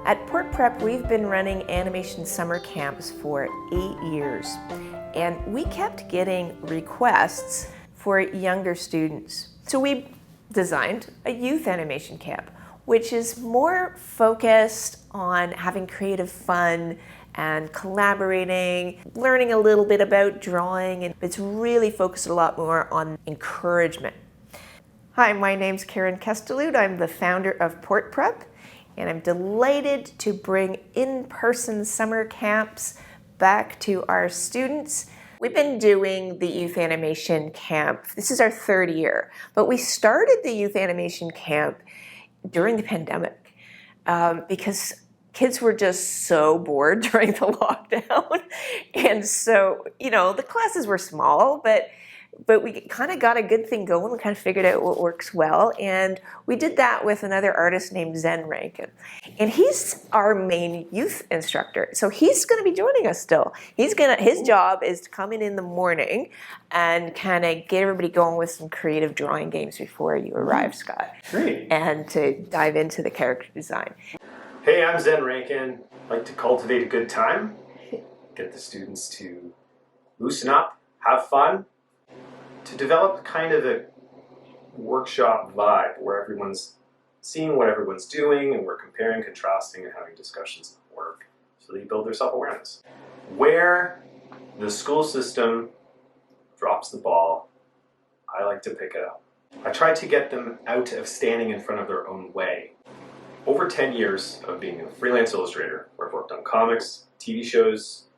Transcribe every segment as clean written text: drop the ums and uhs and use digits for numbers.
At PortPrep, we've been running animation summer camps for 8 years, and we kept getting requests for younger students. So we designed a youth animation camp, which is more focused on having creative fun and collaborating, learning a little bit about drawing, and it's really focused a lot more on encouragement. Hi, my name's Kestelud. I'm the founder of PortPrep, and I'm delighted to bring in-person summer camps back to our students. We've been doing the youth animation camp. This is our 3rd year, but we started the youth animation camp during the pandemic because kids were just so bored during the lockdown. And so, the classes were small, but we kind of got a good thing going. We kind of figured out what works well. And we did that with another artist named Zen Rankin. And he's our main youth instructor. So he's going to be joining us still. His job is to come in the morning and kind of get everybody going with some creative drawing games before you arrive, Scott. Great. And to dive into the character design. Hey, I'm Zen Rankin. I like to cultivate a good time, get the students to loosen up, have fun, to develop kind of a workshop vibe where everyone's seeing what everyone's doing and we're comparing, contrasting, and having discussions at work so that you build their self-awareness. Where the school system drops the ball, I like to pick it up. I try to get them out of standing in front of their own way. Over 10 years of being a freelance illustrator, where I've worked on comics, TV shows,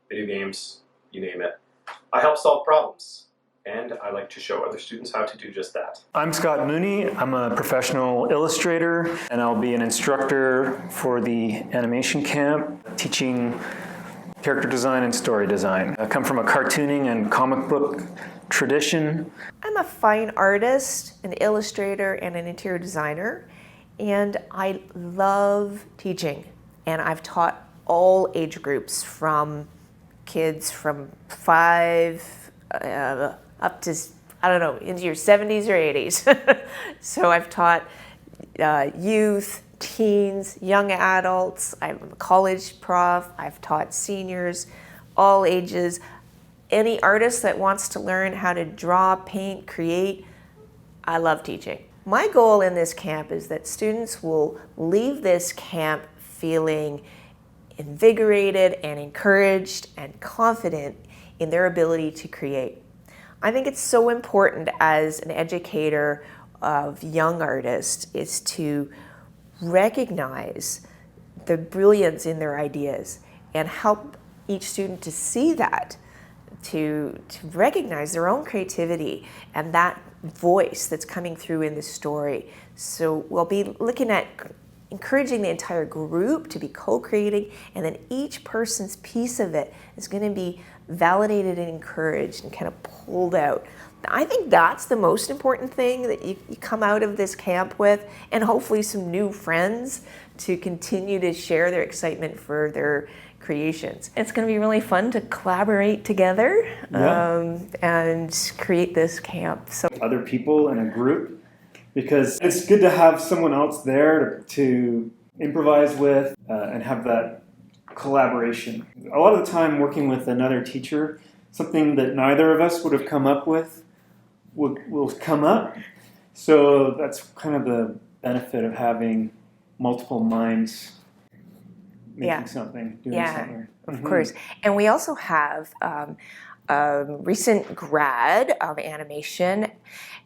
video games, you name it, I help solve problems. And I like to show other students how to do just that. I'm Scott Mooney. I'm a professional illustrator, and I'll be an instructor for the animation camp, teaching character design and story design. I come from a cartooning and comic book tradition. I'm a fine artist, an illustrator, and an interior designer, and I love teaching. And I've taught all age groups, from kids from 5 up to, into your 70s or 80s. So I've taught youth, teens, young adults. I'm a college prof. I've taught seniors, all ages. Any artist that wants to learn how to draw, paint, create, I love teaching. My goal in this camp is that students will leave this camp feeling invigorated and encouraged and confident in their ability to create. I think it's so important as an educator of young artists is to recognize the brilliance in their ideas and help each student to see that, to recognize their own creativity and that voice that's coming through in the story. So we'll be looking at encouraging the entire group to be co-creating, and then each person's piece of it is going to be validated and encouraged and kind of pulled out. I think that's the most important thing that you come out of this camp with, and hopefully some new friends to continue to share their excitement for their creations. It's going to be really fun to collaborate together and create this camp. So other people in a group, because it's good to have someone else there to improvise with and have that collaboration. A lot of the time working with another teacher, something that neither of us would have come up with will come up. So that's kind of the benefit of having multiple minds making something, doing something. Of course. And we also have a recent grad of animation,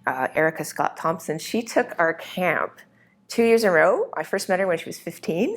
Erica Scott Thompson. She took our camp 2 years in a row. I first met her when she was 15,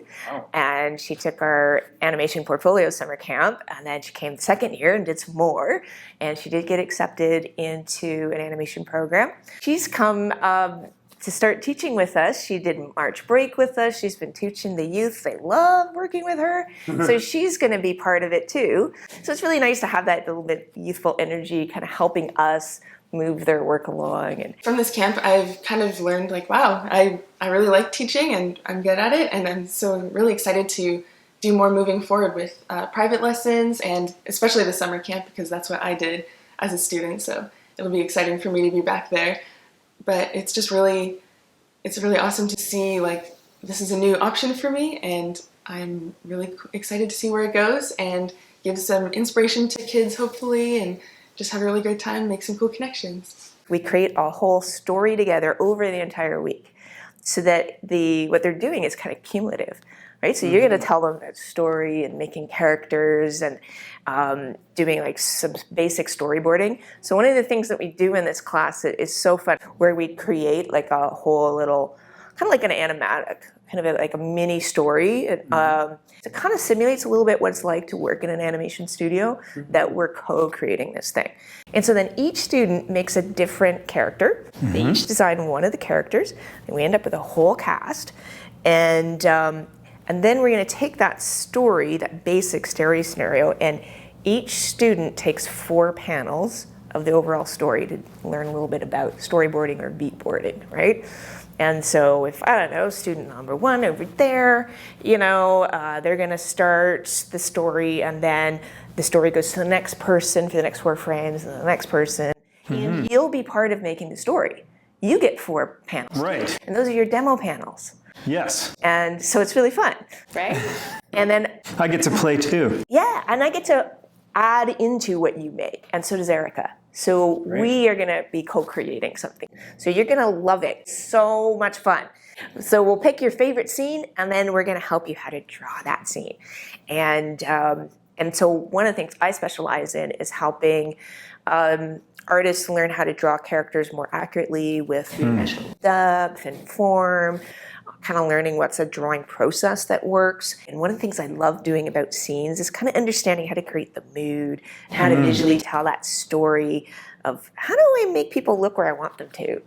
and she took our animation portfolio summer camp, and then she came the 2nd year and did some more, and she did get accepted into an animation program. She's come to start teaching with us. She did March break with us. She's been teaching the youth. They love working with her. So she's going to be part of it too. So it's really nice to have that little bit youthful energy kind of helping us move their work along. And from this camp, I've kind of learned wow, I really like teaching and I'm good at it. And I'm so really excited to do more moving forward with private lessons, and especially the summer camp, because that's what I did as a student. So it'll be exciting for me to be back there. But it's really awesome to see this is a new option for me, and I'm really excited to see where it goes and give some inspiration to kids, hopefully, and just have a really great time, make some cool connections. We create a whole story together over the entire week so that what they're doing is kind of cumulative, right? So you're going to tell them that story and making characters and doing like some basic storyboarding. So one of the things that we do in this class that is so fun, where we create like a whole little, kind of like an animatic, kind of like a mini story. It kind of simulates a little bit what it's like to work in an animation studio, that we're co-creating this thing. And so then each student makes a different character. They each design one of the characters, and we end up with a whole cast. And then we're going to take that story, that basic story scenario, and each student takes 4 panels of the overall story to learn a little bit about storyboarding or beatboarding, right? And so if, I don't know, student number 1 over there, they're going to start the story, and then the story goes to the next person for the next 4 frames, and the next person. And you'll be part of making the story. You get 4 panels. Right. And those are your demo panels. Yes. And so it's really fun, right? And then I get to play too. yeah, and I get to add into what you make, and so does Erica. So we are going to be co-creating something. So you're going to love it. It's so much fun. So we'll pick your favorite scene, and then we're going to help you how to draw that scene. And so one of the things I specialize in is helping artists learn how to draw characters more accurately with three-dimensional depth and form, kind of learning what's a drawing process that works. And one of the things I love doing about scenes is kind of understanding how to create the mood, how to visually tell that story of how do I make people look where I want them to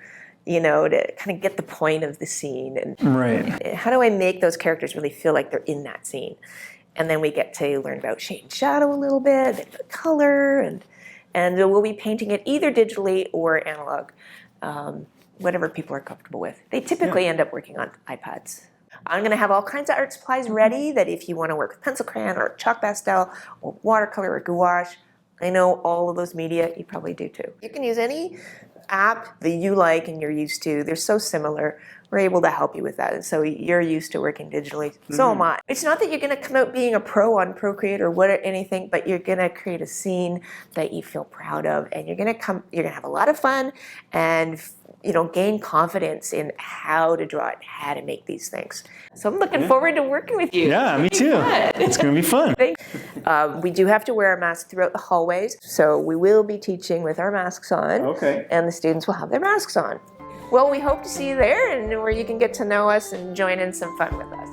kind of get the point of the scene. And how do I make those characters really feel like they're in that scene? And then we get to learn about shade and shadow a little bit, then color, and we'll be painting it either digitally or analog. Whatever people are comfortable with. They typically end up working on iPads. I'm going to have all kinds of art supplies ready that if you want to work with pencil crayon or chalk pastel or watercolor or gouache, I know all of those media, you probably do too. You can use any app that you like and you're used to. They're so similar. We're able to help you with that. And so you're used to working digitally. So am I. It's not that you're going to come out being a pro on Procreate or anything, but you're going to create a scene that you feel proud of, and you're going to have a lot of fun and gain confidence in how to draw it, how to make these things. So I'm looking forward to working with you. Yeah, me too. It's going to be fun. We do have to wear a mask throughout the hallways, so we will be teaching with our masks on. Okay. And the students will have their masks on. Well, we hope to see you there, and where you can get to know us and join in some fun with us.